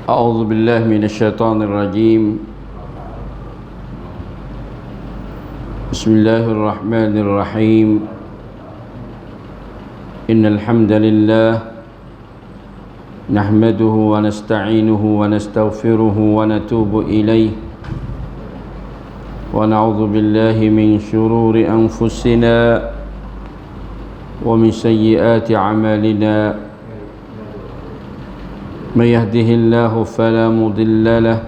أعوذ بالله من الشيطان الرجيم. بسم الله الرحمن الرحيم. إن الحمد لله نحمده ونستعينه ونستغفره ونتوب إليه ونعوذ بالله من شرور أنفسنا ومن سيئات أعمالنا. من يهده الله فلا مضل له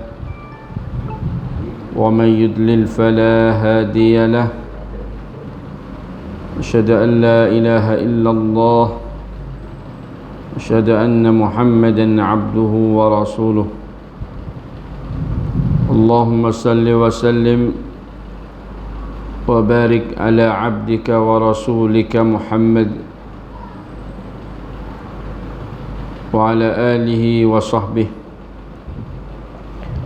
ومن يضلل فلا هادي له. أشهد أن لا إله إلا الله. أشهد أن محمدا عبده ورسوله. اللهم صل وسلم وبارك على عبدك ورسولك محمد وعلى آله وصحبه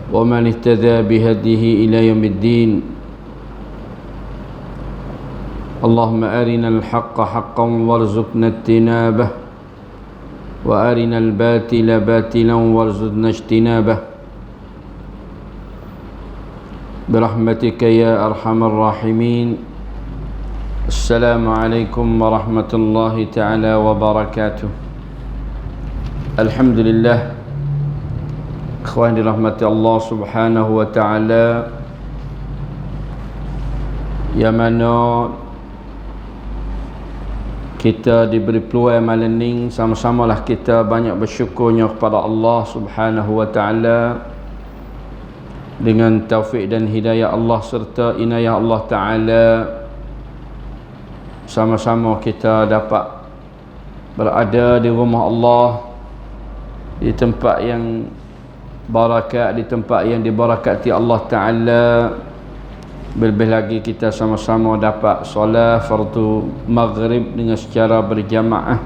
ومن اهتدى بهديه إلى يوم الدين. اللهم أرنا الحق حقا وارزقنا اجتنابه وأرنا الباطل باطلا وارزقنا اجتنابه برحمتك يا أرحم الراحمين. السلام عليكم ورحمة الله تعالى وبركاته. Alhamdulillah, ikhwan dirahmati Allah subhanahu wa ta'ala, yang mana kita diberi peluang malam ni, sama-samalah kita banyak bersyukurnya kepada Allah subhanahu wa ta'ala dengan taufik dan hidayah Allah serta inayah Allah ta'ala. Sama-sama kita dapat berada di rumah Allah, di tempat yang barakat, di tempat yang dibarakati Allah Ta'ala. Lebih lagi kita sama-sama dapat solat fardu maghrib dengan secara berjamaah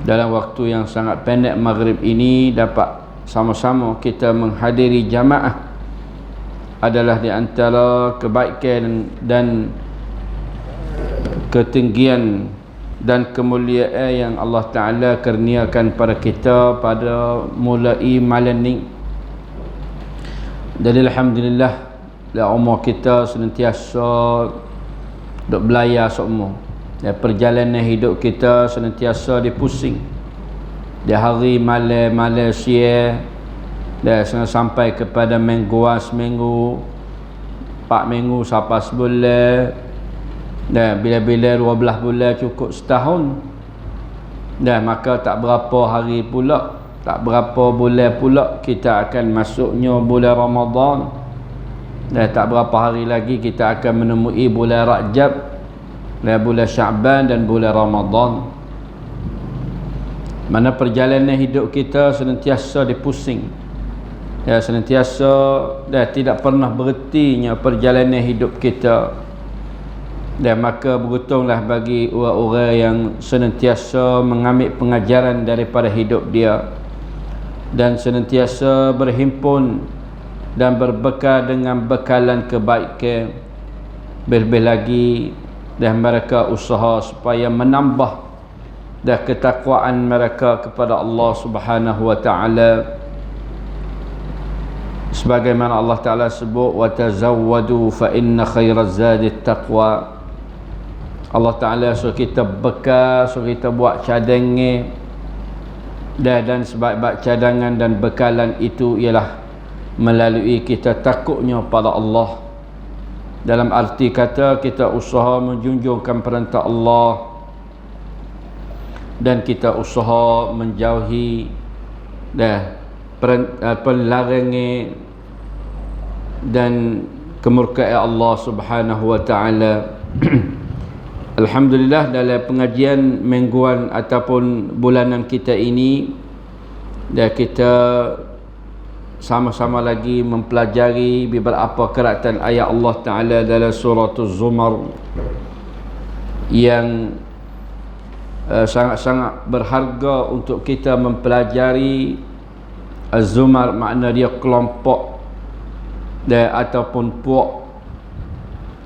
dalam waktu yang sangat pendek. Maghrib ini dapat sama-sama kita menghadiri jamaah adalah di antara kebaikan dan ketinggian dan kemuliaan yang Allah Ta'ala kurniakan pada kita pada mulai malam ni. Dan alhamdulillah, la umur kita senantiasa duk belayar semua. Dan perjalanan hidup kita senantiasa dipusing. Di hari malam siang dan sampai kepada mingguan seminggu, 4 minggu sampai sebulan. Dan bila-bila 12 bulan cukup setahun. Dan maka tak berapa hari pula, tak berapa bulan pula kita akan masuknya bulan Ramadan. Dan tak berapa hari lagi kita akan menemui bulan Rajab, dan bulan Syaban dan bulan Ramadan. Mana perjalanan hidup kita senantiasa dipusing. Ya, senantiasa dan tidak pernah berhentinya perjalanan hidup kita. Dan maka beruntunglah bagi orang-orang yang senantiasa mengambil pengajaran daripada hidup dia dan senantiasa berhimpun dan berbekal dengan bekalan kebaikan. Lebih lagi dan mereka usaha supaya menambah dan ketakwaan mereka kepada Allah Subhanahu wa ta'ala. Sebagaimana Allah Ta'ala sebut, wa tazawwadu fa inna khairaz zadi taqwa. Allah Ta'ala suruh kita bekal, suruh kita buat cadangan, dan sebaik-baik cadangan dan bekalan itu ialah melalui kita takutnya pada Allah. Dalam arti kata kita usaha menjunjungkan perintah Allah dan kita usaha menjauhi pelarangan dan kemurkaan Allah Subhanahu wa ta'ala. Alhamdulillah, dalam pengajian mingguan ataupun bulanan kita ini, dan kita sama-sama lagi mempelajari beberapa keratan ayat Allah Ta'ala dalam surah Az-Zumar yang sangat-sangat berharga untuk kita mempelajari. Az-Zumar makna dia kelompok dan ataupun puak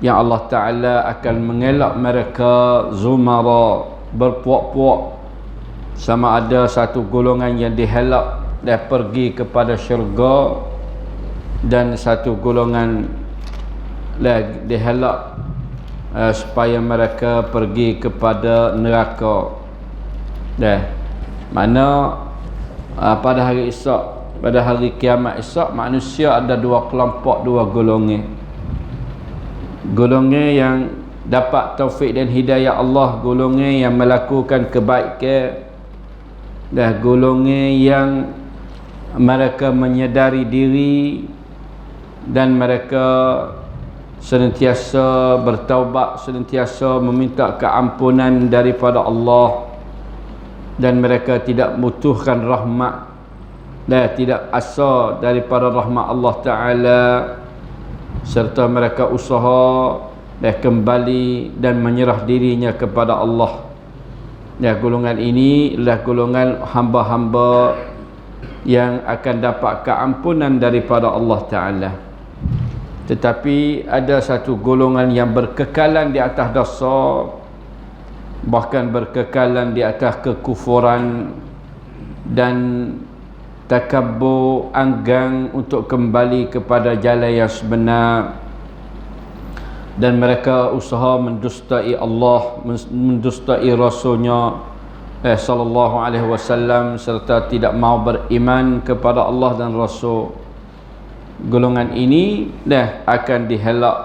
yang Allah Ta'ala akan mengelak mereka zumara, berpuak-puak, sama ada satu golongan yang dihelak dah pergi kepada syurga, dan satu golongan dihalak supaya mereka pergi kepada neraka. Mana pada hari esok, pada hari kiamat esok, manusia ada dua kelompok, dua golongan. Golongan yang dapat taufik dan hidayah Allah, golongan yang melakukan kebaikan, dan golongan yang mereka menyedari diri dan mereka senantiasa bertaubat, senantiasa meminta keampunan daripada Allah, dan mereka tidak membutuhkan rahmat dan tidak asa daripada rahmat Allah Ta'ala, serta mereka usaha dan kembali dan menyerah dirinya kepada Allah. Ya, golongan ini adalah golongan hamba-hamba yang akan dapat keampunan daripada Allah Ta'ala. Tetapi ada satu golongan yang berkekalan di atas dosa, bahkan berkekalan di atas kekufuran dan takabur, anggang untuk kembali kepada jalan yang sebenar, dan mereka usaha mendustai Allah, mendustai Rasulnya sallallahu alaihi wasallam, serta tidak mau beriman kepada Allah dan Rasul. Golongan ini akan dihelak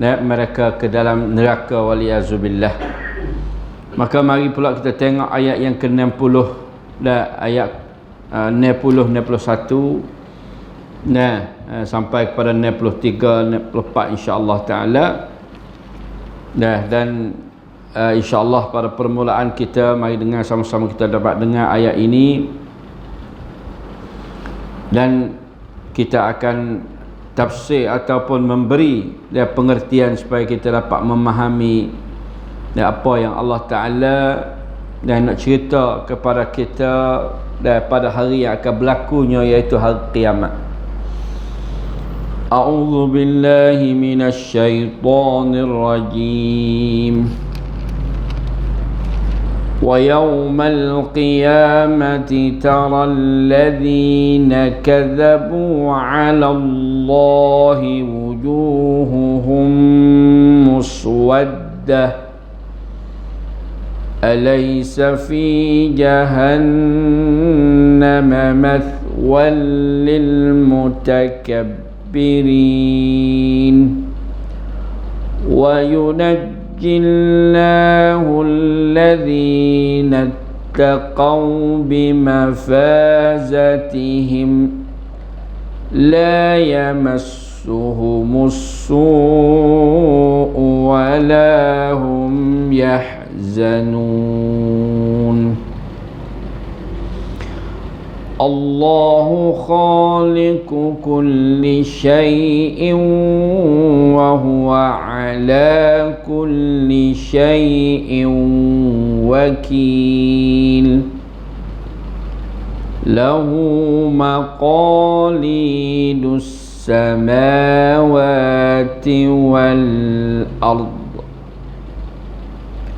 mereka ke dalam neraka, waliyazubillah. Maka mari pula kita tengok ayat yang ke-60 ayat 60, 61 sampai kepada 63, 64 insya-Allah taala. Dan insya-Allah pada permulaan kita, mari dengar sama-sama, kita dapat dengar ayat ini dan kita akan tafsir ataupun memberi pengertian supaya kita dapat memahami apa yang Allah Ta'ala dan nak cerita kepada kita pada hari yang akan berlakunya, iaitu hari kiamat. A'udzu billahi minasy syaithanir rajim. وَيَوْمَ الْقِيَامَةِ تَرَى الَّذِينَ كَذَبُوا عَلَى اللَّهِ وُجُوهُهُمْ مُسْوَدَّةٌ أَلَيْسَ فِي جَهَنَّمَ مَثْوًى لِلْمُتَكَبِّرِينَ وَيُنَجِّي الله الذين اتقوا بمفازتهم لا يمسهم السوء ولا هم يحزنون الله خالق كل شيء وهو على كل شيء وكيل له مقاليد السماوات والأرض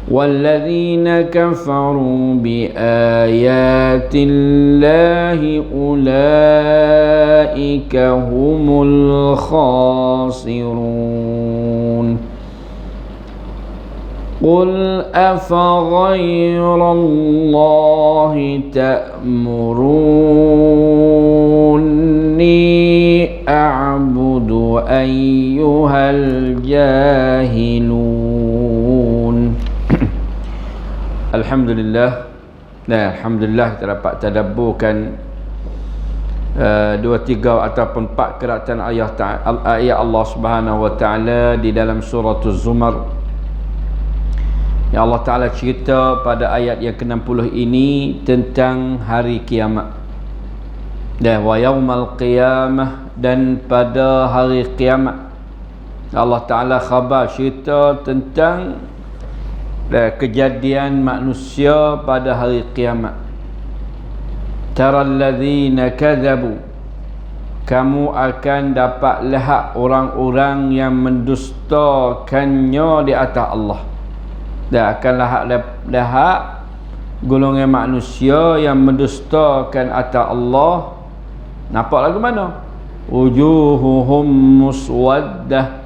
والذين كفروا بآيات الله أولئك هم الخاسرون قل أفغير الله تأمروني أعبد أيها الجاهلون. Alhamdulillah. Alhamdulillah kita dapat tadabburkan 2, 3 ataupun 4 keratan ayat Allah Subhanahu wa taala di dalam surah Az-Zumar. Ya, Allah Taala cerita pada ayat yang ke-60 ini tentang hari kiamat. Wa yaumal qiyamah, dan pada hari kiamat Allah Taala khabar cerita tentang kejadian manusia pada hari kiamat. Taral ladzina kadzabu, kamu akan dapat lihat orang-orang yang mendustakannya di atas Allah. Dan akan lihat golongan manusia yang mendustakan atas Allah. Nampak lagu mana? Wujuhuhum muswaddah,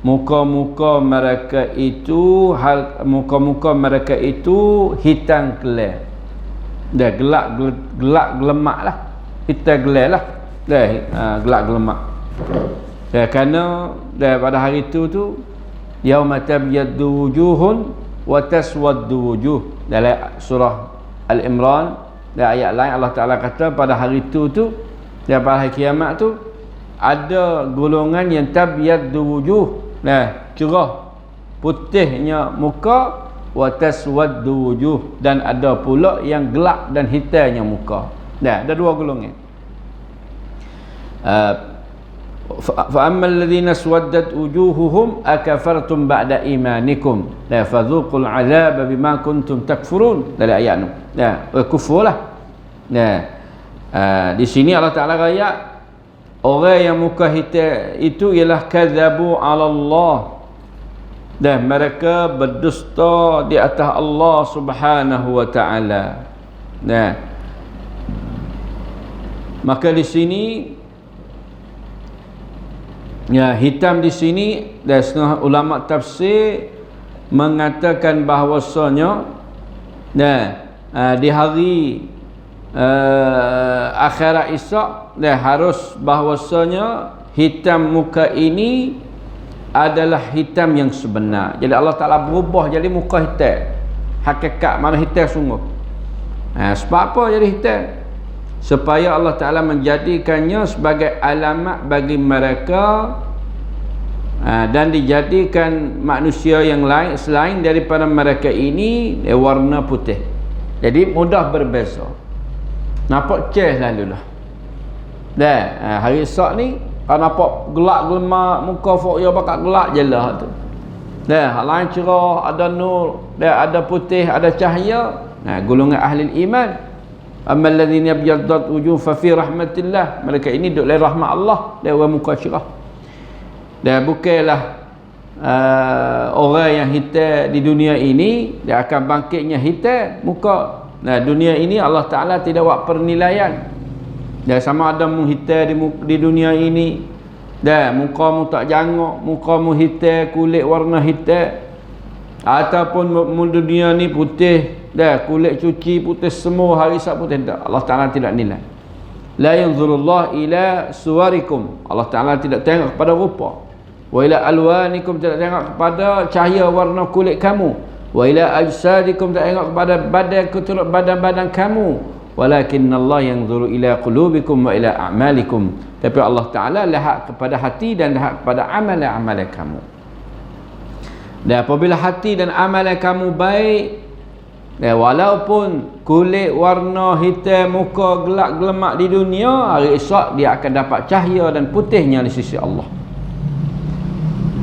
muka-muka mereka itu muka-muka mereka itu hitam kelam. Dah gelak gelemak lah, hitam kelam lah. Dah gelak gelemak. Dah kerana dah pada hari itu tu yauma tabyaddu wujuhun wa taswaddu wujuh. Dalam surah Al-Imran dan ayat lain Allah Taala kata pada hari itu tu, dan pada hari kiamat tu ada golongan yang tabyaddu wujuh, nah cerah putihnya muka, wa taswaddu wujuh, dan ada pula yang gelap dan hitamnya muka. Nah, ada dua golongan. Fa ammal ladzina swaddat wujuhuhum akafartum ba'da imanikum la fadhuqul 'adzaba bima kuntum takfurun. Dari ayat tu. Nah, kufurlah. Nah, di sini Allah Taala raya orang yang muka hitam itu ialah kadzabu 'ala Allah. Dan mereka berdusta di atas Allah Subhanahu wa taala. Nah, maka di sini ya, hitam di sini dan setengah ulama tafsir mengatakan bahawasanya di hari akhirat Isyak harus bahawasanya hitam muka ini adalah hitam yang sebenar. Jadi Allah Ta'ala berubah jadi muka hitam, hakikat mana hitam sungguh. Sebab apa jadi hitam? Supaya Allah Ta'ala menjadikannya sebagai alamat bagi mereka dan dijadikan manusia yang lain selain daripada mereka ini warna putih. Jadi mudah berbeza. Nampak ceh lalu lah. Dan hari Isyak ni kalau nampak gelap gelemak muka fok ya bakal gelap je lah tu. Dan hal lain cerah, ada nur, dan ada putih, ada cahaya. Golongan ahli iman. Ammal ladzina yabyaddat wujuh fa fi rahmatillah, mereka ini duduk dalam rahmat Allah, dia orang muka cerah. Dan bukanlah orang yang hitam di dunia ini dia akan bangkitnya hitam muka. Nah, dunia ini Allah Taala tidak buat penilaian. Dan sama ada mu hitam di dunia ini, dan mukamu tak jangok, mukamu hitam, kulit warna hitam, ataupun mu dunia ni putih, dah kulit cuci putih semua, hari Isyak putih, tak. Allah Ta'ala tidak nilai. La yanzurullah ila suwarikum, Allah Ta'ala tidak tengok kepada rupa. Wa ila alwanikum, tidak tengok kepada cahaya warna kulit kamu. Wa ila ajsadikum, tidak tengok kepada badan-badan kamu. Walakinna Allah yanzuru ila qulubikum wa ila a'malikum, tapi Allah Ta'ala lihat kepada hati dan lihat kepada amalan-amalan kamu. Dan apabila hati dan amalan kamu baik, walaupun kulit warna hitam, muka gelap gelemak di dunia, hari Isyak dia akan dapat cahaya dan putihnya di sisi Allah.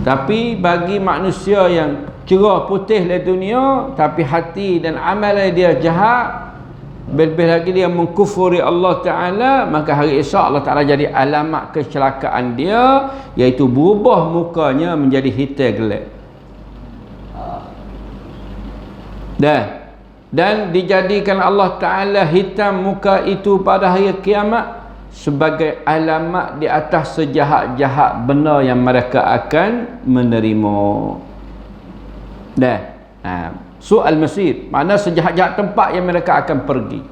Tapi bagi manusia yang cerah putih di dunia tapi hati dan amalan dia jahat, lebih lagi dia mengkufuri Allah Ta'ala, maka hari Isyak Allah Ta'ala jadi alamat kecelakaan dia, iaitu berubah mukanya menjadi hitam gelap. Dan dijadikan Allah Ta'ala hitam muka itu pada hari kiamat sebagai alamat di atas sejahat-jahat benar yang mereka akan menerima. Su'al masir, mana sejahat-jahat tempat yang mereka akan pergi,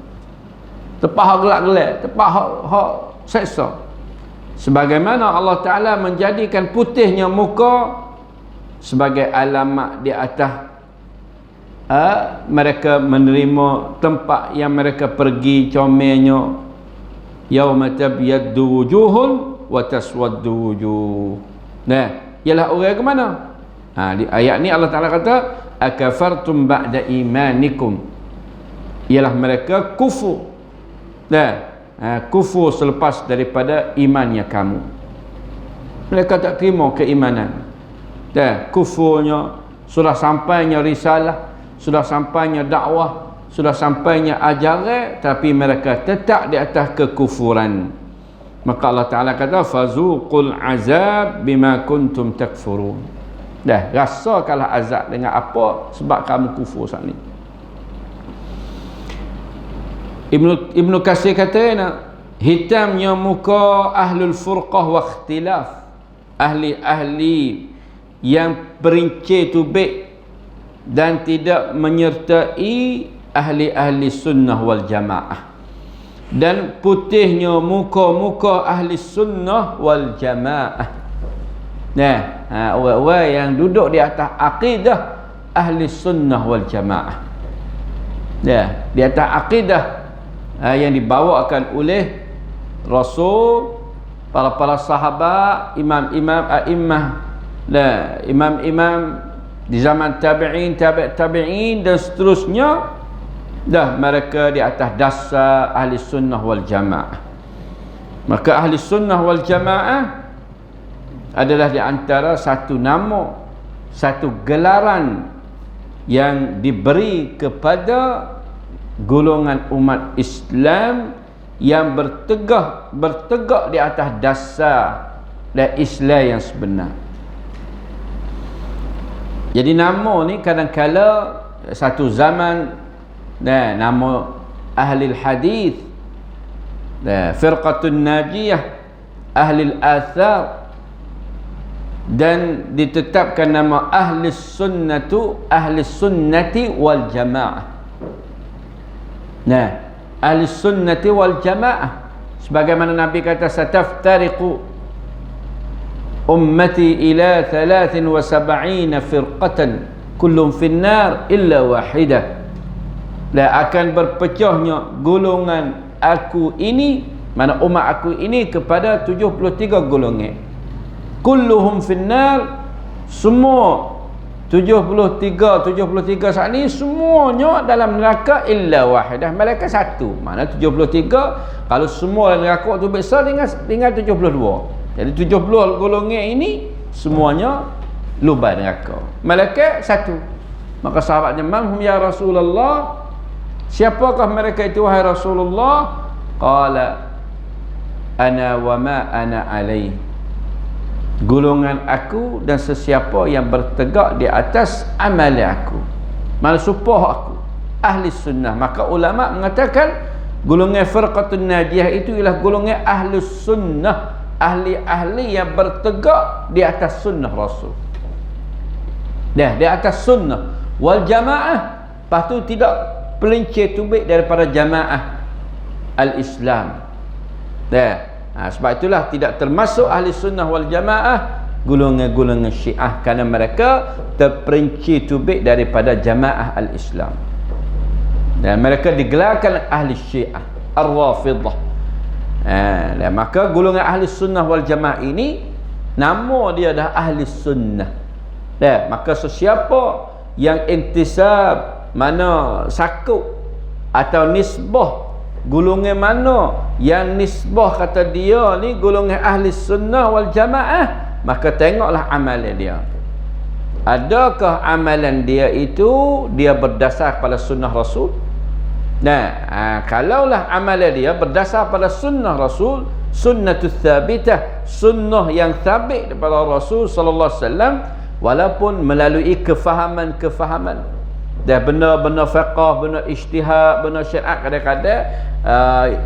tempat hak gelap-gelap, tempat hak seksa. Sebagaimana Allah Ta'ala menjadikan putihnya muka sebagai alamat di atas mereka menerima tempat yang mereka pergi, comelnya yauma tabyaddu wujuhun wa taswaddu wujuh. Ialah orang ke mana? Di ayat ni Allah Ta'ala kata akafartum ba'da imanikum, ialah mereka kufur. Kufur selepas daripada imannya kamu. Mereka tak terima keimanan. Kufurnya sudah sampainya risalah, sudah sampainya dakwah, sudah sampainya ajaran, tapi mereka tetap di atas kekufuran. Maka Allah Ta'ala kata fazuqul azab bima kuntum takfurun. Rasakanlah azab dengan apa sebab kamu kufur saat ni. Ibnu Katsir kata hitamnya muka ahlul furqah wa ikhtilaf, ahli-ahli yang perinci tubik dan tidak menyertai ahli-ahli sunnah wal jamaah, dan putihnya muka-muka ahli sunnah wal jamaah. Orang-orang yang duduk di atas akidah ahli sunnah wal jamaah, di atas akidah yang dibawakan oleh Rasul, para sahabat, imam-imam a'immah, imam-imam di zaman tabi'in, tabi'in dan seterusnya. Mereka di atas dasar ahli sunnah wal jamaah. Maka ahli sunnah wal jamaah adalah di antara satu nama, satu gelaran yang diberi kepada golongan umat Islam yang bertegak di atas dasar dan Islam yang sebenar. Jadi nama ni kadang-kala satu zaman nama ahli hadis, firqatun najiyah, ahli athar, dan ditetapkan nama ahli sunnati wal jamaah. Ahli sunnati wal jamaah, sebagaimana Nabi kata sataftariqu ummati ila 73 firqatan kullum finnar illa wahidah. Akan berpecahnya golongan aku ini, mana umat aku ini, kepada 73 golongan. Kulluhum finnar, semua 73 saat ni semuanya dalam neraka illa wahidah, malaikat satu. Mana 73, kalau semua dalam neraka tu besar tinggal 72. Jadi 70 golongan ini semuanya lubang neraka, malaikat satu. Maka sahabatnya, man hum ya Rasulullah, siapakah mereka itu wahai Rasulullah? Qala ana wa ma ana alaih, golongan aku dan sesiapa yang bertegak di atas amal aku, malsupah aku, ahli sunnah. Maka ulama mengatakan golongan firqatun najiyah itu ialah golongan ahli sunnah, ahli-ahli yang bertegak di atas sunnah Rasul, di atas sunnah wal jamaah. Lepas tu tidak pelincir tubik daripada jamaah al-Islam. Sebab itulah tidak termasuk ahli sunnah wal jamaah golongan-golongan Syiah, kerana mereka terperinci tubik daripada jamaah al-Islam, dan mereka digelarkan ahli Syiah ar-Rafidah. Maka golongan ahli sunnah wal jamaah ini nama dia dah ahli sunnah. Maka sesiapa yang intisab, mana sakup atau nisbah, golongan mana yang nisbah kata dia ni golongan ahli sunnah wal jamaah, maka tengoklah amalan dia. Adakah amalan dia itu dia berdasar pada sunnah Rasul? Kalaulah amalan dia berdasar pada sunnah Rasul, sunnatul thabitah, sunnah yang thabit daripada Rasul sallallahu alaihi wasallam, walaupun melalui kefahaman dan benar-benar fiqh, benar ijtihad, benar syariat, kadang-kadang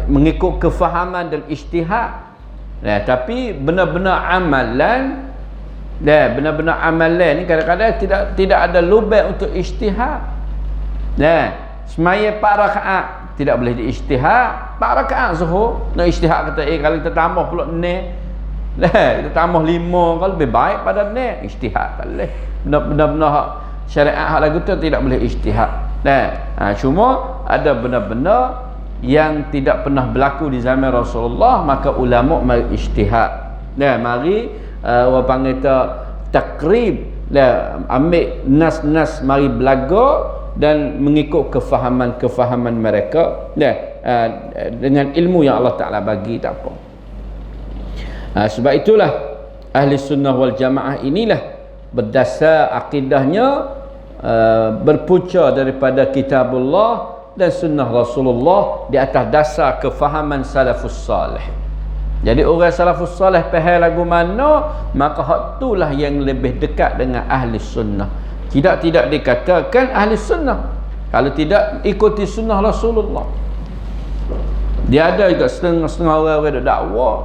mengikut kefahaman dan ijtihad. Tapi benar-benar amalan, benar-benar amalan ni kadang-kadang tidak ada lubang untuk ijtihad. Semaya 4 rakaat tidak boleh diijtihad. 4 rakaat zuhur nak ijtihad, kata kalau kita tambah pula ni, kita tambah 5, kalau lebih baik pada ni, ijtihad tak boleh. Benar-benar syariat hak lagu tu tidak boleh ijtihad. Cuma ada benar-benar yang tidak pernah berlaku di zaman Rasulullah, maka ulama mari ijtihad. Mari orang panggil takrib, ambil nas-nas mari belaga dan mengikut kefahaman mereka dengan ilmu yang Allah Ta'ala bagi, tak apa. Sebab itulah ahli sunnah wal jamaah inilah berdasar akidahnya berpunca daripada kitabullah dan sunnah Rasulullah di atas dasar kefahaman salafus salih. Jadi orang salafus salih faham lagu mana, maka hak itulah yang lebih dekat dengan ahli sunnah. Tidak dikatakan ahli sunnah kalau tidak ikuti sunnah Rasulullah. Dia ada juga setengah-setengah orang duk dakwah.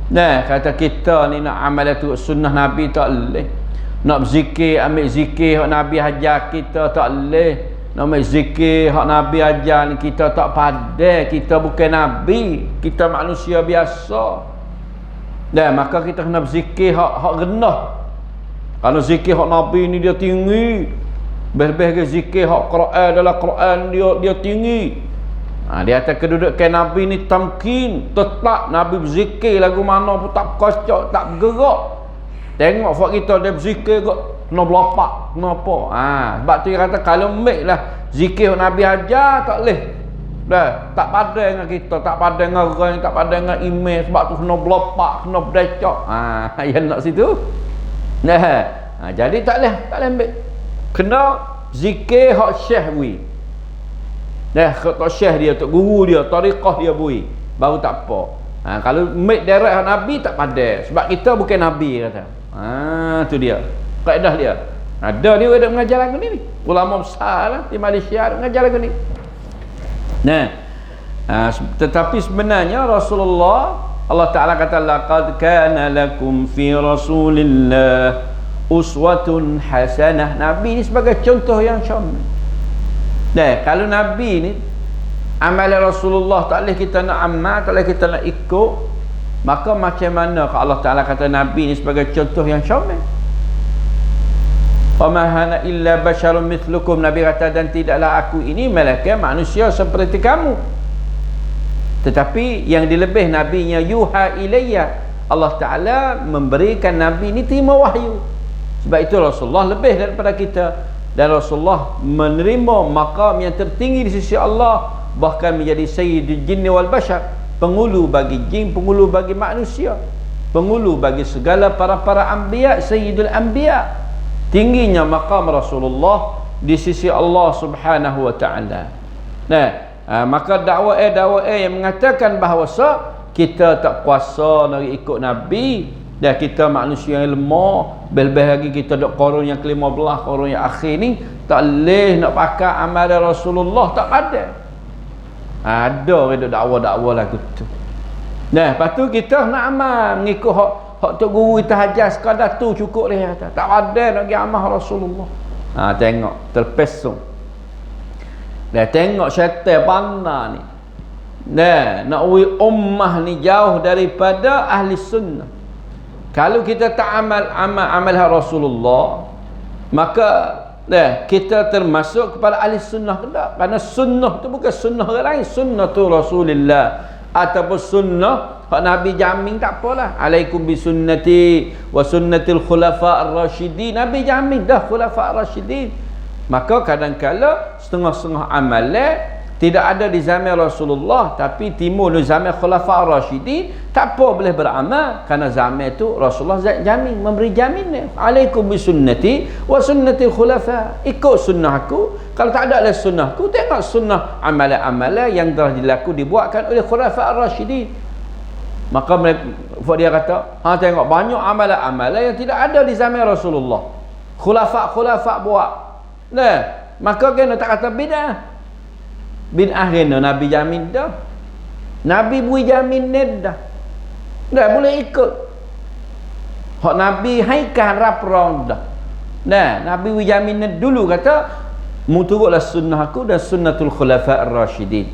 Nah, kata kita ni nak amal tu sunnah Nabi tak boleh. Nak berzikir, ambil zikir hak Nabi ajar kita tak boleh. Nak ambil zikir hak Nabi ajar ni kita tak pandai. Kita bukan Nabi, kita manusia biasa. Dan maka kita kena berzikir hak rendah. Kalau zikir hak Nabi ni dia tinggi. Lebih-lebih zikir hak Quran dalam Quran dia tinggi. Di atas kedudukan Nabi ni tamkin, tetap Nabi berzikir lagu mana pun tak kocok, tak bergerak. Tengok fak kita dia berzikir kok kena berlopak. Kenapa? Sebab tu dia kata kalau mik lah zikir Nabi ajar tak boleh. Dah, tak padan dengan kita, tak padan dengan orang, tak padan dengan email, sebab tu kena berlopak, kena berdecok. Yang nak situ. Jadi tak boleh ambil. Kena zikir hak syekh bui. Kata syekh dia, tok guru dia, tariqah dia bui, baru tak apa. Kalau mik direct hak Nabi tak padan, sebab kita bukan Nabi kata. Tu dia. Kaedah dia. Ada dia ada mengajar lagu ni. Ulama besar lah di Malaysia ada mengajar lagu ni. Tetapi sebenarnya Rasulullah, Allah Ta'ala kata laqad kana lakum fi Rasulillah uswatun hasanah. Nabi ni sebagai contoh yang syamil. Kalau Nabi ni amalan Rasulullah tak boleh kita nak amal, tak boleh kita nak ikut, maka macam mana kalau Allah Ta'ala kata Nabi ni sebagai contoh yang syamil? Wa ma hana illa basharun mithlukum. Nabi kata dan tidaklah aku ini malaikat manusia seperti kamu. Tetapi yang dilebih nabinya yuha ilayya. Allah Ta'ala memberikan Nabi ni terima wahyu. Sebab itu Rasulullah lebih daripada kita. Dan Rasulullah menerima maqam yang tertinggi di sisi Allah, bahkan menjadi sayyidul jinni wal bashar, pengulu bagi jin, pengulu bagi manusia, pengulu bagi segala para anbiya, sayyidul anbiya. Tingginya maqam Rasulullah di sisi Allah Subhanahu wa taala. Maka dakwah yang mengatakan bahawa kita tak kuasa nak ikut Nabi, dan kita manusia yang lemah, lebih lagi kita dok korun yang ke-15, korun yang akhir ni, tak boleh nak pakai amalan Rasulullah, tak ada. Ada orang dakwah-dakwah lagu tu. Lepas tu kita nak amal mengikut hak tok guru kita ajar sekadar tu cukup dia kata. Tak ada nak pergi amal Rasulullah. Tengok terpesong. Tengok syaitan pandai ni. Nak ummah ni jauh daripada ahli sunnah. Kalau kita tak amal Rasulullah, maka kita termasuk kepada ahli sunnah ke tak? Kerana sunnah tu bukan sunnah orang lain, sunnah tu Rasulullah ataupun sunnah hak Nabi jamin tak apalah. Alaikum bi sunnati wa sunnatil khulafa ar-rasyidin. Nabi jamin dah khulafa ar-rasyidin. Maka kadang-kala setengah-setengah amalan tidak ada di zaman Rasulullah, tapi timbul di zaman khulafa ar-rasyidin, tak apa boleh beramal kerana zaman itu Rasulullah jamin, memberi jaminan. Alaikum bi sunnati wa sunnatil khulafa. Ikut sunnah aku. Kalau tak ada sunnah aku, tengok sunnah amalan-amalan yang telah dibuatkan oleh khulafa ar-rasyidin. Maka dia kata, tengok banyak amalan-amalan yang tidak ada di zaman Rasulullah, khulafa buat. Maka kena tak kata bid'ah. Bid'ah kena Nabi jamin dah. Nabi beri jamin dah. Dah boleh ikut. Hak Nabi haikan raprong dah. Nabi beri jamin dulu kata muturutlah sunnah aku dan sunnatul khulafa ar-rasyidin.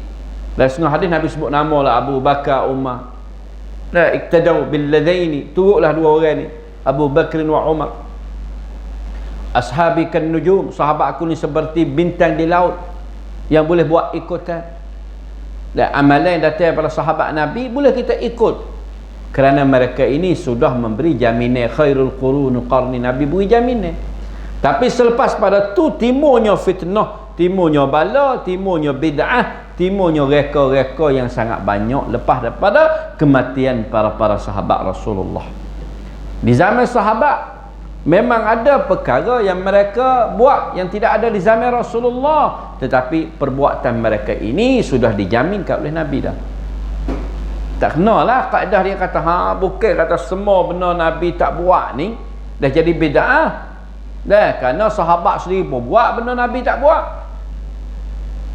Dalam setengah hadis Nabi sebut nama lah Abu Bakar, Umar. Iktadau bil ladaini, turutlah dua orang ni, Abu Bakr wa Umar. Ashabi kan nujum, sahabat aku ni seperti bintang di laut yang boleh buat ikutan. Dan amalan yang datang daripada sahabat Nabi boleh kita ikut kerana mereka ini sudah memberi jaminan. Khairul qurun qarni, Nabi beri jaminan. Tapi selepas pada tu timurnya fitnah, timurnya bala, timurnya bid'ah, timurnya reka-reka yang sangat banyak lepas daripada kematian para sahabat Rasulullah. Di zaman sahabat memang ada perkara yang mereka buat yang tidak ada di zaman Rasulullah, tetapi perbuatan mereka ini sudah dijaminkan oleh Nabi dah. Tak kenalah kaedah dia kata bukan kata semua benar Nabi tak buat ni dah jadi bid'ah. Kerana sahabat sendiri pun buat benda Nabi tak buat.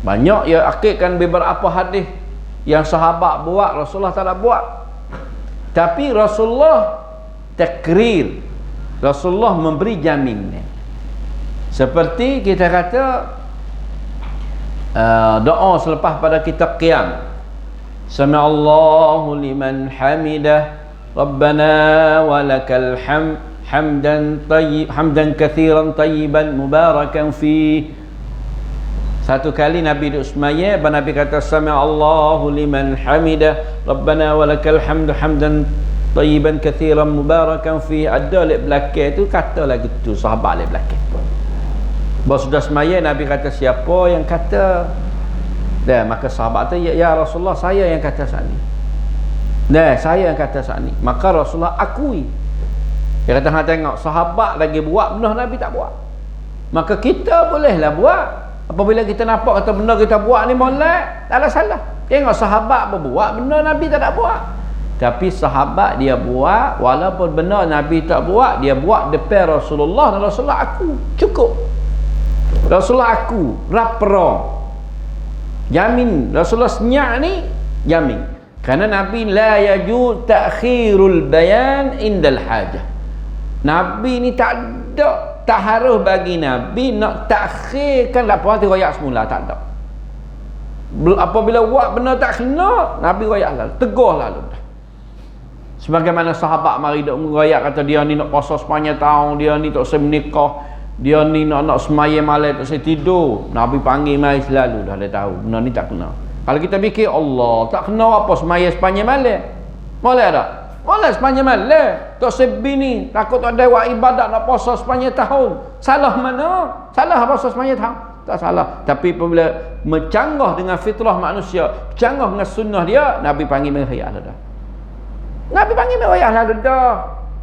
Banyak ya akidkan beberapa hadis Yang sahabat buat, Rasulullah tak nak buat. Tapi Rasulullah takrir, Rasulullah memberi jaminan. Seperti kita kata doa selepas pada kita qiyam, Sami'allahu liman hamidah, Rabbana walakal hamdan kathiran tayyiban mubarakan fi. Satu kali Nabi duduk semaya, Nabi kata Sami'allahu liman hamidah, Rabbana walakal hamdan tayyiban kathiran mubarakan fi. Ada lek belakang tu kata lagu tu, sahabat lek belakang. Baru sudah semaya, Nabi kata siapa yang kata? Dan maka sahabat tu, ya Rasulullah, saya yang kata saat ni. Saya yang kata saat ni. Maka Rasulullah akui. Dia kata, hang tengok sahabat lagi buat benda Nabi tak buat. Maka kita bolehlah buat. Apabila kita nampak kata benda kita buat ni molek, tak ada salah. Tengok sahabat berbuat benda Nabi tak nak buat. Tapi sahabat dia buat, walaupun benda Nabi tak buat, dia buat depan Rasulullah, dan Rasulullah aku. Cukup. Rasulullah aku rapro. Jamin. Rasulullah senyak ni jamin. Kerana Nabi la yaju ta'khirul bayan indal hajah. Nabi ni tak ada, tak harus bagi Nabi nak takhirkan laporan tu royak semula, tak ada. Apabila buat benda tak kena, Nabi royak lalu, tegur lalu. Sebagaimana sahabat mari dok royak kata dia ni nak puasa sepanjang tahun, dia ni tak semenikah, dia ni nak semaya malam tak tidur. Nabi panggil mai selalu, dah dia tahu benda ni tak kena. Kalau kita fikir Allah tak kena apa semaya sepanjang malam, boleh tak? Boleh sepanjang malam. Tak sebini takut ada buat ibadat nak puasa sepanjang tahun. Salah mana? Salah puasa sepanjang tahun? Tak salah. Tapi apabila mencanggah dengan fitrah manusia, canggah dengan sunnah dia, Nabi panggil merayah lah dah. Nabi panggil merayah lah dah.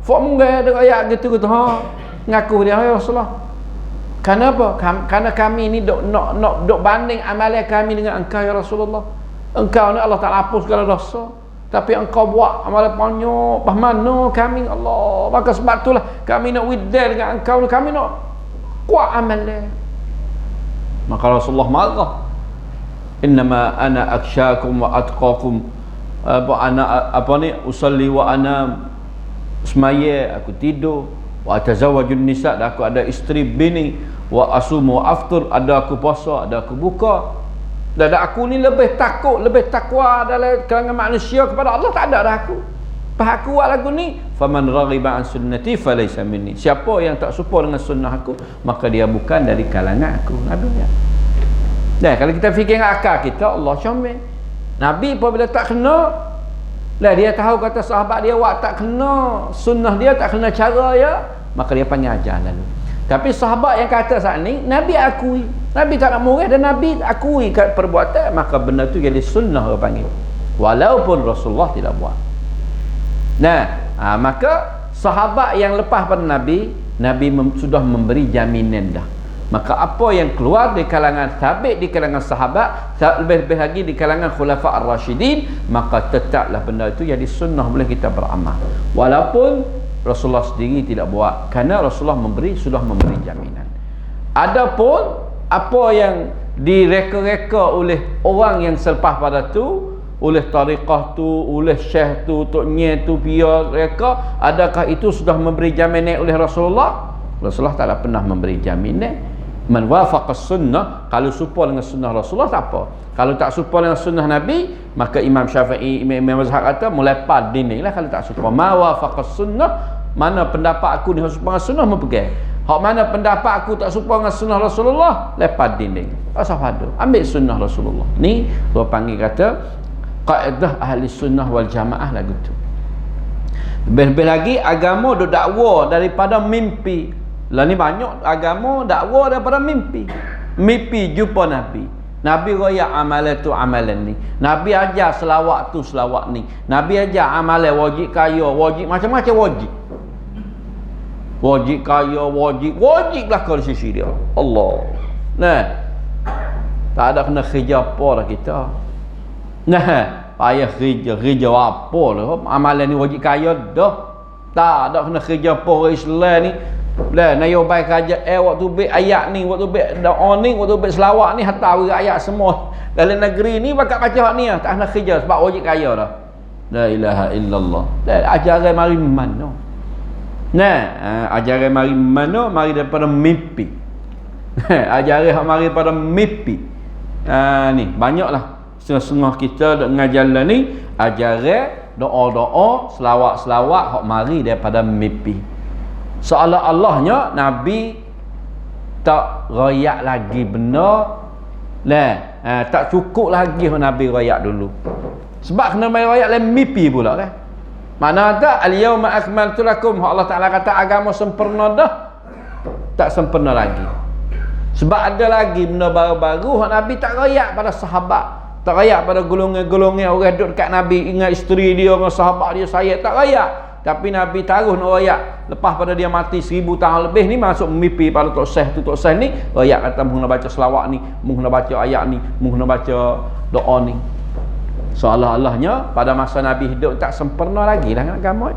Fok munggah ada ayat gitu ha. Ngaku dia, ya Rasulullah. Kenapa? Karena kami ni dok banding amalan kami dengan engkau ya Rasulullah. Engkau ni Allah Taala hapus segala dosa. Tapi engkau buat amalan banyak, bah mana kami Allah. Maka sebab itulah kami nak widal dengan engkau ni, kami nak kuat amalan. Maka Rasulullah marah. Innama ana aksyakum wa atqakum. Usalli wa anam. Semaya aku tidur, wa atazawwajun nisa, dan aku ada isteri bini, wa asumu wa aftur, ada aku puasa, ada aku buka. Dan aku ni lebih takut, lebih takwa dalam kalangan manusia kepada Allah, tak ada dah aku. Pas aku buat lagu ni, faman raghiba an sunnati falaysa minni. Siapa yang tak suka dengan sunnah aku, maka dia bukan dari kalangan aku. Nabi ya. Dan kalau kita fikir dengan akal kita, Allah comel. Nabi apabila tak kena, lah dia tahu kata sahabat dia buat tak kena, sunnah dia tak kena cara ya, maka dia panggil ajar lalu. Tapi sahabat yang kata saat ni, Nabi akui. Nabi tak nak murah dan Nabi akui kat perbuatan, maka benda tu jadi sunnah orang panggil. Walaupun Rasulullah tidak buat. Maka sahabat yang lepas pada Nabi, sudah memberi jaminan dah. Maka apa yang keluar di kalangan sabit, di kalangan sahabat, lebih-lebih lagi di kalangan khulafa ar-rasyidin, maka tetaplah benda itu jadi sunnah, boleh kita beramal. Walaupun Rasulullah sendiri tidak buat, kerana Rasulullah sudah memberi jaminan. Adapun apa yang direka-reka oleh orang yang selepas pada tu, oleh tariqah tu, oleh syekh tu, toknya tu, biar reka, adakah itu sudah memberi jaminan oleh Rasulullah? Rasulullah tak pernah memberi jaminan. Man wafaqas sunnah, kalau serupa dengan sunnah Rasulullah tak apa. Kalau tak serupa dengan sunnah Nabi, maka Imam Syafi'i, Imam Mazhab kata mulai pad dinding lah kalau tak serupa. Ma wafaqas sunnah, mana pendapat aku ni serupa dengan sunnah mempegang. Hak mana pendapat aku tak serupa dengan sunnah Rasulullah, lepas dinding. Asal padu, ambil sunnah Rasulullah. Ni dia panggil kata kaedah ahli sunnah wal jamaah lagu tu. Lebih-lebih lagi agama duk dakwa daripada mimpi. Lah ni banyak agama dakwa daripada mimpi. Mimpi jumpa Nabi. Nabi royak amalan tu amalan ni. Nabi ajar selawat tu selawat ni. Nabi ajar amalan wajib kaya, wajib macam-macam wajib. Wajib kaya, wajib belakang di sisi dia. Allah. Tak ada kena kerja apa dah kita. Payah kerja apa lah. Amalan ni wajib kaya dah. Tak ada kena kerja apa orang Islam ni. Lah nayo baik aja waktu be ayat ni, waktu be doa ni, waktu be selawat ni hatta ayat semua. Dalam negeri ni bakat baca hak ni tak nak kerja sebab wajib kaya dah. La ilaha illallah. Ajaran mari mana? Nah, ajaran mari mana? Mari daripada mimpi. Ajaran hak mari daripada mimpi. Ni banyaklah setengah kita duk ngajalan ni ajaran doa-doa, selawat-selawat hak mari daripada mimpi. Seolah-olahnya Nabi tak royak lagi benar. Tak cukup lagi Nabi royak dulu. Sebab kena main royak lain mimpi pula kan. Mana tak al-yauma akmaltu lakum, Allah Taala kata agama sempurna dah. Tak sempurna lagi. Sebab ada lagi benda baru-baru Nabi tak royak pada sahabat, tak royak pada golongan-golongan orang duduk dekat Nabi, ingat isteri dia dengan sahabat dia, saya tak royak. Tapi Nabi taruh nak royak lepas pada dia mati 1000 tahun lebih ni, masuk mimpi pada Tok Syekh tu, Tok Syekh ni royak kata mu kena baca selawat ni, mu kena baca ayat ni, mu kena baca doa ni. Seolah-olahnya pada masa Nabi hidup tak sempurna lagi lah agama.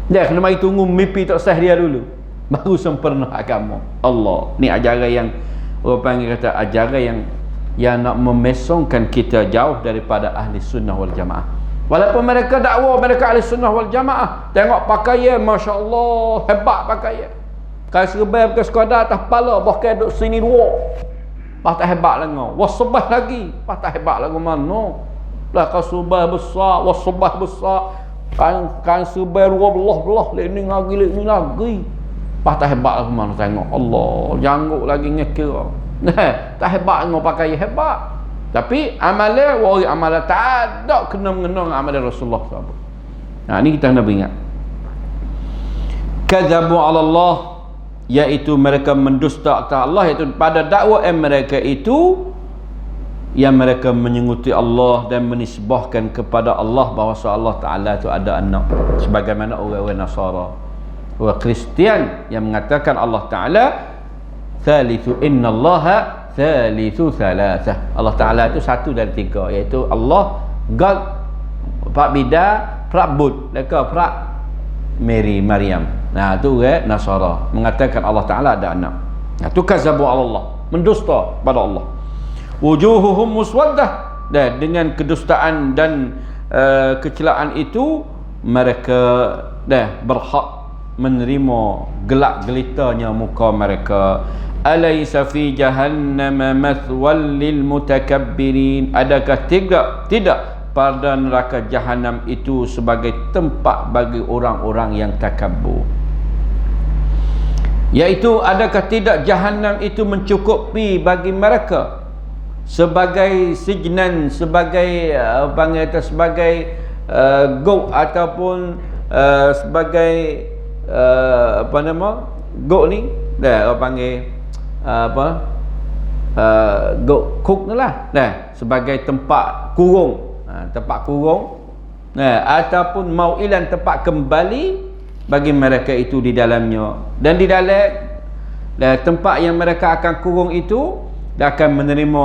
Dia kena mari tunggu mimpi Tok Syekh dia dulu baru sempurna agama. Allah, ni ajaran yang orang panggil kata ajaran yang nak memesongkan kita jauh daripada ahli sunnah wal jamaah. Walaupun mereka dakwa mereka ahli sunnah wal jamaah, tengok pakaian masya-Allah hebat pakaian. Kalau serba ke sekadar atas kepala, bahkan duduk sini dua. Patah hebat lagi. Wasbah lagi, patah hebat lagi mana? Lah kau subah besar, wasbah besar. Kan subah 12 belah, ini lagi. Patah hebat lagi mana tengok. Allah, janggut lagi ngekira. Tak hebat ngau pakai hebat. Tapi amalan wari amalan tak ada kena mengenang amalan Rasulullah SAW. Nah, ini kita kena ingat. Kadzabu 'ala Allah, iaitu mereka mendusta atas Allah, iaitu pada dakwaan mereka itu yang mereka menyenguti Allah dan menisbahkan kepada Allah bahawa Allah Taala itu ada anak, sebagaimana orang-orang Nasara, orang Kristian yang mengatakan Allah Taala thalithu innallaha thalithu thalathah. Allah Taala itu satu dari tiga, iaitu Allah, God, Pak Bida, Pak Bud, mereka Pak Mary, Maryam. Nah, tu orang Nasara mengatakan Allah Taala ada anak. Nah, tu kazabu Allah, mendusta pada Allah. Wujuhuhum muswaddah, dan dengan kedustaan dan kecelaan itu mereka berhak menerima gelak gelitanya muka mereka. Alaysa fi jahannama mathwal lil mutakabbirin, adakah tidak pada neraka jahanam itu sebagai tempat bagi orang-orang yang takabur. Iaitu adakah tidak jahanam itu mencukupi bagi mereka sebagai sijnan, sebagai panggil sebagai gok ataupun sebagai apa nama gok ni dah orang panggil cook ni lah, sebagai tempat kurung, tempat kurung, ataupun mau'ilan, tempat kembali bagi mereka itu di dalamnya. Dan di dalam tempat yang mereka akan kurung itu, dia akan menerima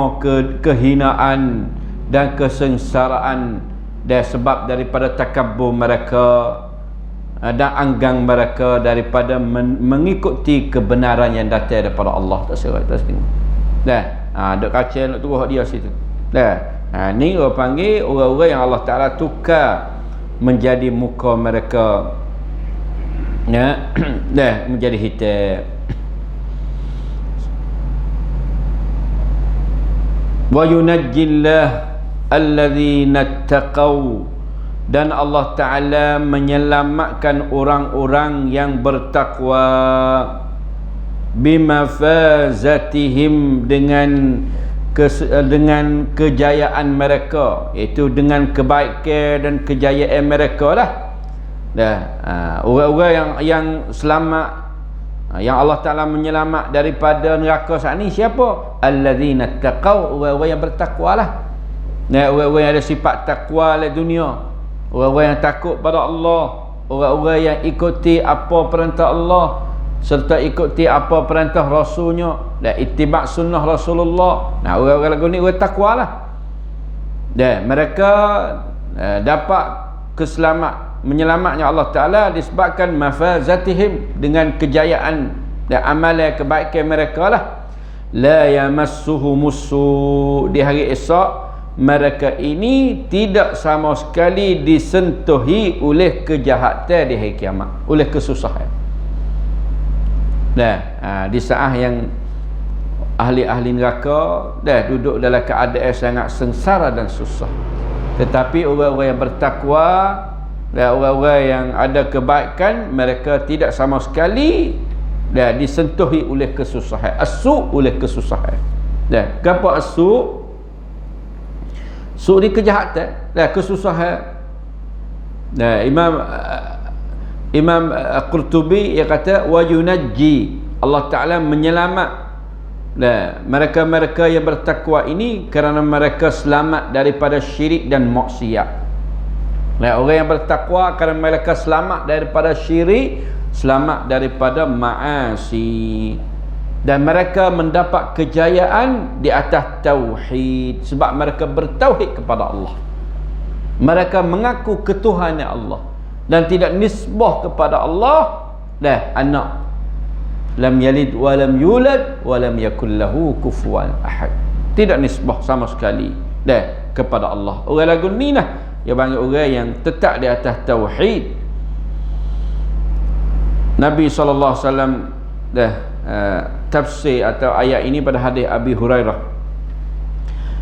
kehinaan dan kesengsaraan sebab daripada takabur mereka dan anggang mereka daripada mengikuti kebenaran yang datang daripada Allah. Tak serat tak setengah. Duk kacau nak turun dia situ. Ni orang panggil orang-orang yang Allah Taala tukar menjadi muka mereka menjadi hitam. Wa yunajjillah alladzina taqaw, dan Allah Ta'ala menyelamatkan orang-orang yang bertakwa bimafazatihim, dengan kejayaan mereka, iaitu dengan kebaikan dan kejayaan mereka lah. Orang-orang yang selamat, yang Allah Ta'ala menyelamat daripada neraka saat ni siapa? Alladzina taqaw, orang-orang yang bertakwa lah. Orang-orang yang ada sifat takwa dalam dunia, orang-orang yang takut pada Allah, orang-orang yang ikuti apa perintah Allah serta ikuti apa perintah Rasulnya dan ittiba' sunnah Rasulullah. Orang-orang lagu ni orang takwa lah. Dan mereka dapat keselamat, menyelamatnya Allah Ta'ala disebabkan mafazatihim, dengan kejayaan dan amalan kebaikan mereka lah. La yamassuhumussu, di hari esok mereka ini tidak sama sekali disentuhi oleh kejahatan di hari kiamat, oleh kesusahan. Di saat yang ahli-ahli neraka duduk dalam keadaan sangat sengsara dan susah, tetapi orang-orang yang bertakwa dan orang-orang yang ada kebaikan, mereka tidak sama sekali disentuhi oleh kesusahan. As-su' oleh kesusahan. Kenapa as-su'? Su' ni kejahatan, kesusahan. Imam Qurtubi dia kata wa yunajji, Allah Ta'ala menyelamat mereka-mereka yang bertakwa ini kerana mereka selamat daripada syirik dan maksiat. Orang yang bertakwa kerana mereka selamat daripada syirik, selamat daripada maasi, dan mereka mendapat kejayaan di atas tauhid sebab mereka bertauhid kepada Allah. Mereka mengaku ketuhanan Allah dan tidak nisbah kepada Allah anak. Lam yalid wa lam yulad wa lam yakul lahu kufuwan ahad. Tidak nisbah sama sekali kepada Allah. Orang lagu ni lah yang panggil orang yang tetap di atas tauhid. Nabi SAW tafsir atau ayat ini pada hadis Abi Hurairah,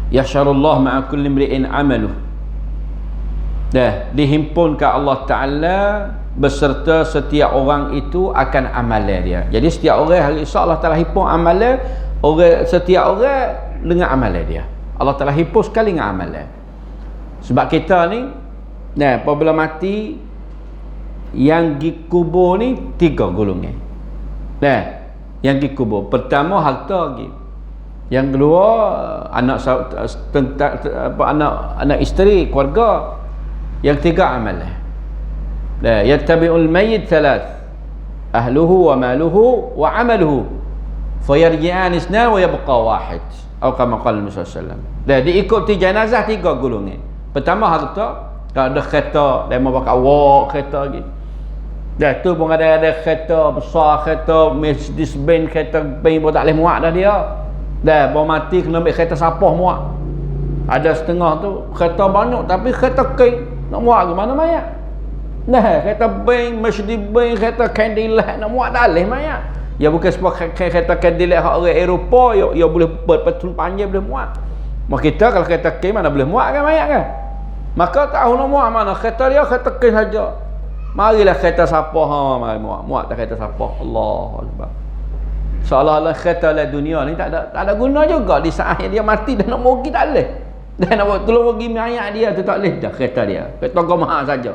yahsyarullah ma'a kulli imri'in amaluh, dihimpunkan Allah Ta'ala beserta setiap orang itu akan amalan dia. Jadi setiap orang hari esok Allah Ta'ala himpun amalan setiap orang dengan amalan dia. Allah Ta'ala himpun sekali dengan amalan. Sebab kita ni apabila mati, yang pergi kubur ni 3 golongan. Yang pergi kubur, pertama harta lagi, yang kedua anak isteri, keluarga, yang ketiga amalan. Yattabi'ul mayyit thalath, ahluhu wa maluhu wa amaluhu, fayarji'an isnan wa yabqa wahid, atau kama qala Nabi sallallahu alaihi wasallam. Diikuti jenazah 3 golongan. Pertama harta, kalau ada kereta dia mau pakai walk kereta lagi. Tu pun ada kereta besar, kereta Mercedes-Benz, kereta Benz pun tak boleh muat dah dia. Baru mati kena ambil kereta sapah muat. Ada setengah tu kereta banyak tapi kereta king nak muat ke mana mayat? Kereta Benz, Mercedes-Benz, kereta Cadillac nak muat tak boleh mayat. Ya bukan sebab kereta Cadillac hak orang Eropah ya boleh berpetul panjang boleh muat. Mak kita kalau kereta king mana boleh muat kan mayat kan? Maka tahu nak muat mana kereta dia, kereta king saja. Marilah kereta sapah, mari muat tak kereta sapah. Allahu Akbar. Seolah-olah kereta lah dunia ni tak ada guna juga. Di saat dia mati dah nak pergi tak boleh. Dah nak tolong pergi mayat dia tu tak boleh dah kereta dia. Kereta mahal saja.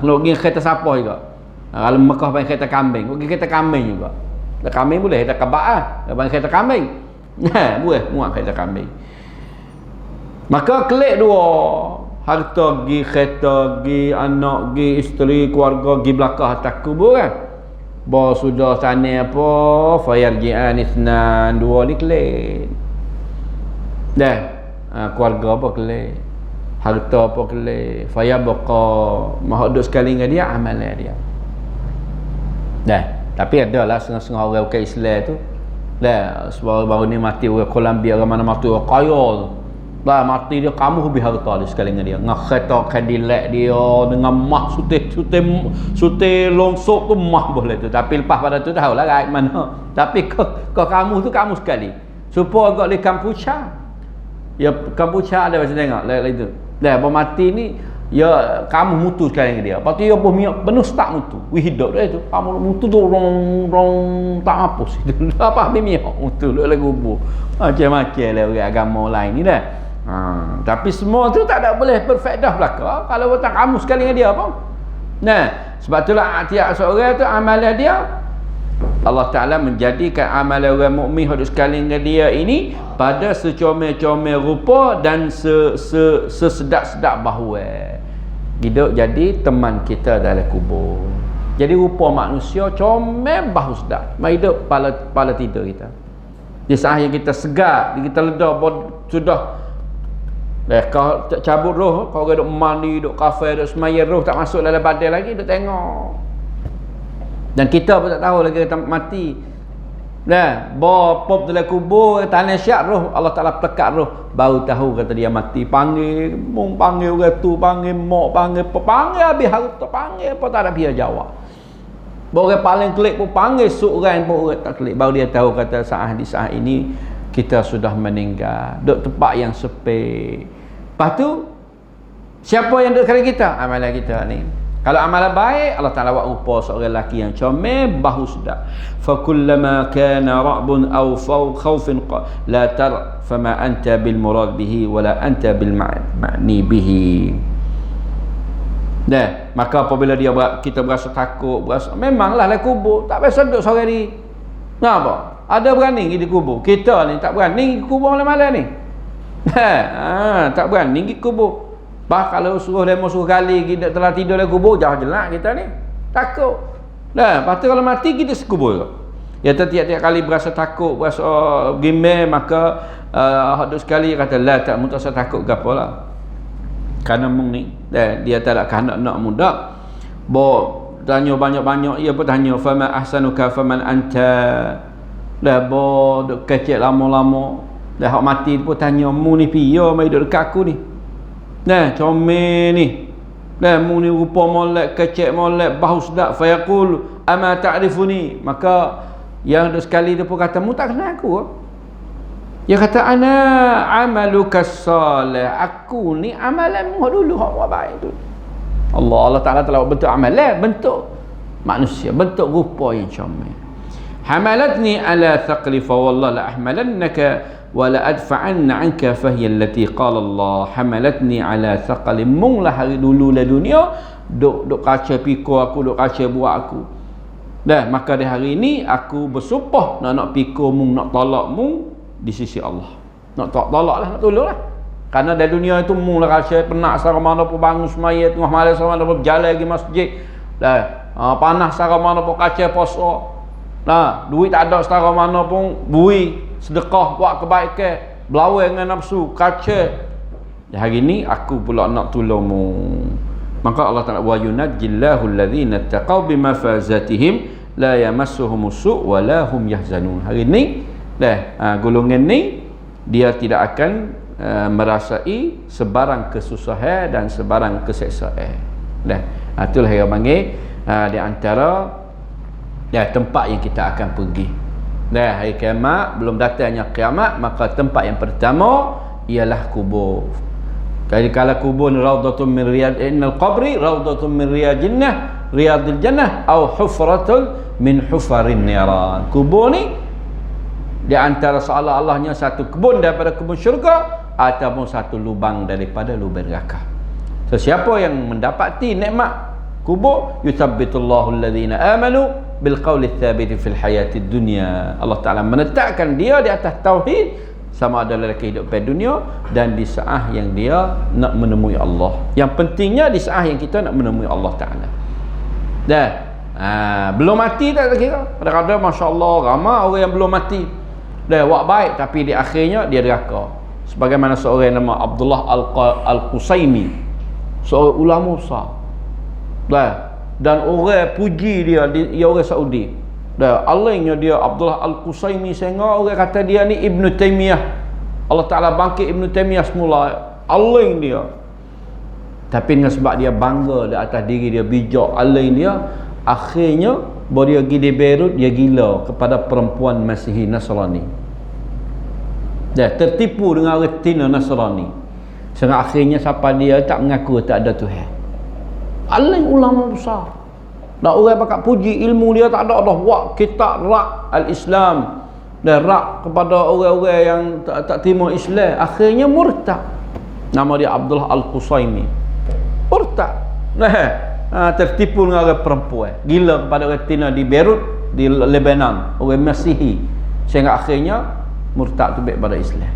Kalau pergi kereta sapah juga. Kalau Mekah pakai kereta kambing, pergi kereta kambing juga. Kereta kambing boleh, kereta kabak pakai kereta kambing. Boleh muat kereta kambing. Maka kelik dua, harta pergi, kereta pergi, anak pergi, isteri, keluarga pergi belakang atas kubur kan. Bahawa sudah sana apa, fayarji'an isnan, 2 ni kelik. Keluarga apa kelik, harta apa kelik, fayabqa, mahu duduk sekali dengan dia, amalan dia. Tapi adalah setengah-setengah orang bukan Islam tu, sebab baru ni mati orang Colombia, orang mana mati orang kaya tu. Mati dia, kamu lebih harta dia sekali dengan dia. Dengan kereta Cadillac dia, dengan mah sutih longsok tu mah boleh tu. Tapi lepas pada tu tahulah right mana. Tapi kau kamu tu kamu sekali. Supaya agak di Kampuchea. Ya Kampuchea ada macam tengok lain tu. Baru mati ni ya kamu mutu sekali dengan dia. Lepas tu ya penuh tak mutu. Hidup dia tu. Kamu mutu tu rong tak apa sih. Apa habis miak mutu lagu kubur. Macam-macam lah orang agama lain ni dah. Tapi semua tu tak ada boleh berfaedah belaka kalau tak kamu sekali dengan dia pun. Sebab itulah tiap seorang tu amalan dia Allah Ta'ala menjadikan amalan orang mukmin hidup sekali dengan dia ini pada secomel-comel rupa dan sesedap-sedap bahawa hidup jadi teman kita dalam kubur. Jadi rupa manusia comel bahu sedap, hidup pala tidur kita. Di saat yang kita segar, kita ledar sudah Kau tak cabut roh, kau duk mandi, duk kafe, duk semaya, roh tak masuk dalam badan lagi, duk tengok. Dan kita pun tak tahu lagi kita mati. Pop dalam kubur, tanah syak roh, Allah Ta'ala pelekat roh, baru tahu kata dia mati. Panggil, panggil orang tu, panggil mak, panggil habis harus tak panggil apa tak ada dia jawab. Orang paling klik pun panggil, seorang pun orang tak klik, baru dia tahu kata di saat ini kita sudah meninggal, duduk tempat yang sepi. Lepas tu siapa yang duduk kali kita? Amalan kita ni. Kalau amalan baik, Allah Ta'ala buat rupa seorang lelaki yang comel, bahu sedap. Fa kullama kana ra'bun aw khawfin la tar fama anta bil murad bihi wala anta bil ma'ni bihi. Maka apabila kita berasa takut, memanglah lah kubur, tak biasa duduk seorang ni. Kenapa? Ada berani pergi di kubur. Kita ni tak berani pergi kubur malam-malam ni. Tak berani pergi kubur. Kalau suruh demo suruh kali kita telah tidur dalam kubur, jauh jelak kita ni. Takut. Lepas tu kalau mati kita sekubur. Ya tiap-tiap kali berasa takut, berasa gimel, maka hadus sekali kata la tak mutasa takut ke apalah. Kerana mung ni dia tak nak kanak-nak muda. Tanya banyak-banyak, ia pun tanya fama ahsanuka faman anta. Duk kecek lama-lama. Dah hak mati pun tanya mu ni piye mai duduk dekat aku ni. Comel ni. Mu ni rupa molek, kecek molek, bahu sedap. Fayaqul ama ta'rifuni. Maka yang duk sekali dia pun kata mu tak kenal aku. Dia kata ana amaluka salih. Aku ni amalanmu dulu hak buat baik tu. Allah Ta'ala telah bentuk amalan, bentuk manusia, bentuk rupa yang comel. Hamalatni ala thaqli fa wallah la ahmalannaka wa la adfa'anna 'anka fa hiya allati qala Allah hamalatni ala thaqli. Munglah hari dulu la dunia duk kaca pikul aku, duk kaca buat aku. Maka di hari ini aku bersumpah nak pikul mung, nak tolak mung di sisi Allah. Nak tolaklah, nak tolonglah. Karena dari dunia itu mula rasa penat sara mana pun bangun semaya tengah malam sara mana pun berjalan pergi masjid. Panas sara mana pun kaca puasa. Duit tak ada sara mana pun bui sedekah buat kebaikan, berlawan dengan nafsu, kaca. Hari ini aku pula nak tolongmu. Maka Allah Ta'ala wa yunajjillahu alladhina taqaw bimafazatihim la yamassuhumus su' wa la hum yahzanun. Hari ini golongan ni dia tidak akan merasai sebarang kesusahan dan sebarang keseksaan. Itulah yang panggil di antara tempat yang kita akan pergi. Hari kiamat, belum datangnya kiamat, maka tempat yang pertama ialah kubur. Jadi kalau kubur ni raudhatun min riyadil qabri, raudhatun min riyadil jannah atau hufratun min hufarin niran. Kubur ni di antara seolah-olahnya satu kebun daripada kebun syurga ataupun satu lubang daripada lubang neraka. Siapa yang mendapati nikmat kubur, yuthabbitullahu alladhina amanu bil qawli tsabit fil hayatid dunya. Allah Ta'ala menetapkan dia di atas tauhid sama ada dalam kehidupan dunia dan di saat yang dia nak menemui Allah. Yang pentingnya di saat yang kita nak menemui Allah Ta'ala. Belum mati tak kira. Kadang-kadang masya-Allah ramai orang yang belum mati. Buat baik tapi di akhirnya dia neraka. Sebagaimana seorang nama Abdullah Al-Qusaimi, seorang ulama besar. Dan orang puji dia orang Saudi. Alangnya dia Abdullah Al-Qusaimi, sehingga orang kata dia ni Ibn Taymiyah. Allah Ta'ala bangkit Ibn Taymiyah semula. Alang dia. Tapi dengan sebab dia bangga di atas diri dia, bijak, alang dia, akhirnya baru dia pergi di Beirut, dia gila kepada perempuan Masihi Nasrani. Tertipu dengan retina Nasrani. Sehingga akhirnya siapa dia tak mengaku tak ada Tuhan. Alang ulama besar. Dan orang bakat puji ilmu dia tak ada dah buat kitab rak al-Islam dan rak kepada orang-orang yang tak terima Islam. Akhirnya murtad. Nama dia Abdullah Al-Qusaimi. Murtad. Tertipu dengan orang perempuan, gila kepada orang Tina di Beirut, di Lebanon, orang Masihi, sehingga akhirnya murtad tu pada Islam.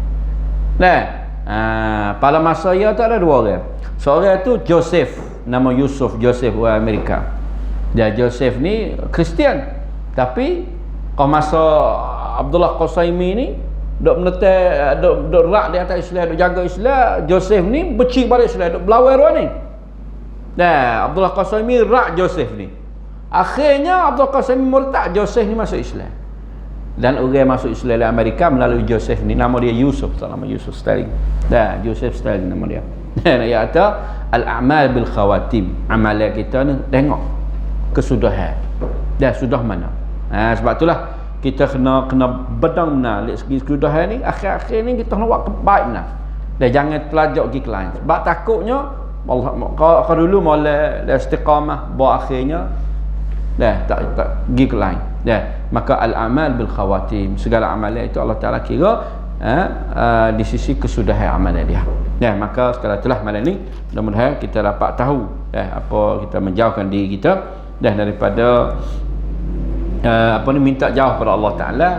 Pada masa ia tak ada dua orang. Seorang tu Joseph, nama Yusuf Joseph, orang Amerika. Dia Joseph ni Kristian, tapi kalau masa Abdullah Qusaimi ni dok menetai, dok rak di atas Islam, dok jaga Islam. Joseph ni becik balik Islam, dok belawai roh ni. Nah, Abdullah Qasimi rak Joseph ni. Akhirnya Abdullah Qasimi murtad, Joseph ni masuk Islam. Dan orang masuk Islam di Amerika melalui Joseph ni, nama dia Yusuf, nama Yusuf Stalin. Dah, Joseph Stalin nama dia. Dan dia kata al-a'mal bil khawatim. Amalan kita ni tengok kesudahan. Dah sudah mana. Sebab itulah kita kena bedang benar dari segi kesudahan ni. Akhir-akhir ni kita nak buat baik benar. Dan jangan telajak pergi ke lain. Sebab takutnya Allah kalau dulu mula istiqamah, buat akhirnya dah tak pergi ke lain. Dah, maka al-amal bil khawatim, segala amalan itu Allah Taala kira di sisi kesudahan amalan dia. Dah, maka sekali itulah malam ni mudah-mudahan kita dapat tahu apa kita menjauhkan diri kita daripada minta jauh pada Allah Taala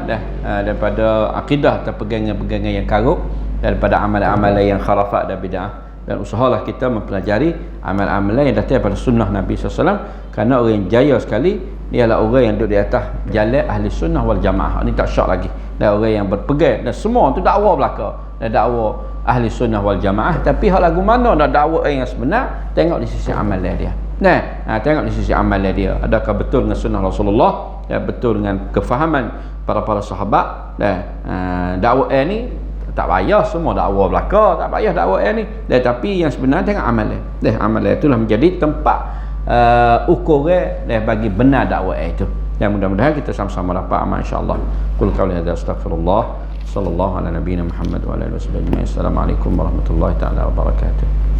daripada akidah atau pegangan-pegangan yang karut, daripada amalan-amalan yang kharafat dan bid'ah. Dan usahalah kita mempelajari amal-amalan yang datang daripada sunnah Nabi SAW, kerana orang yang jaya sekali dia adalah orang yang duduk di atas jalan ahli sunnah wal jamaah. Ini tak syak lagi. Dan orang yang berpegang, dan semua tu dakwa belaka, dan dakwa ahli sunnah wal jamaah. Tapi hal lagu mana nak dakwa yang sebenar, tengok di sisi amalan dia. Tengok di sisi amalan dia, adakah betul dengan sunnah Rasulullah, betul dengan kefahaman para sahabat. Dakwa ni tak payah semua dakwa belaka, tak payah dakwa ni. Tapi yang sebenar tengok amalan. Amalan itulah menjadi tempat ukuran bagi benar dakwah itu. Yang mudah-mudahan kita sama-sama dapat amal insya-Allah. Qul qawli hadza astaghfirullah sallallahu ala nabiyyina Muhammad wa ala alihi wasallam. Assalamualaikum warahmatullahi taala wabarakatuh.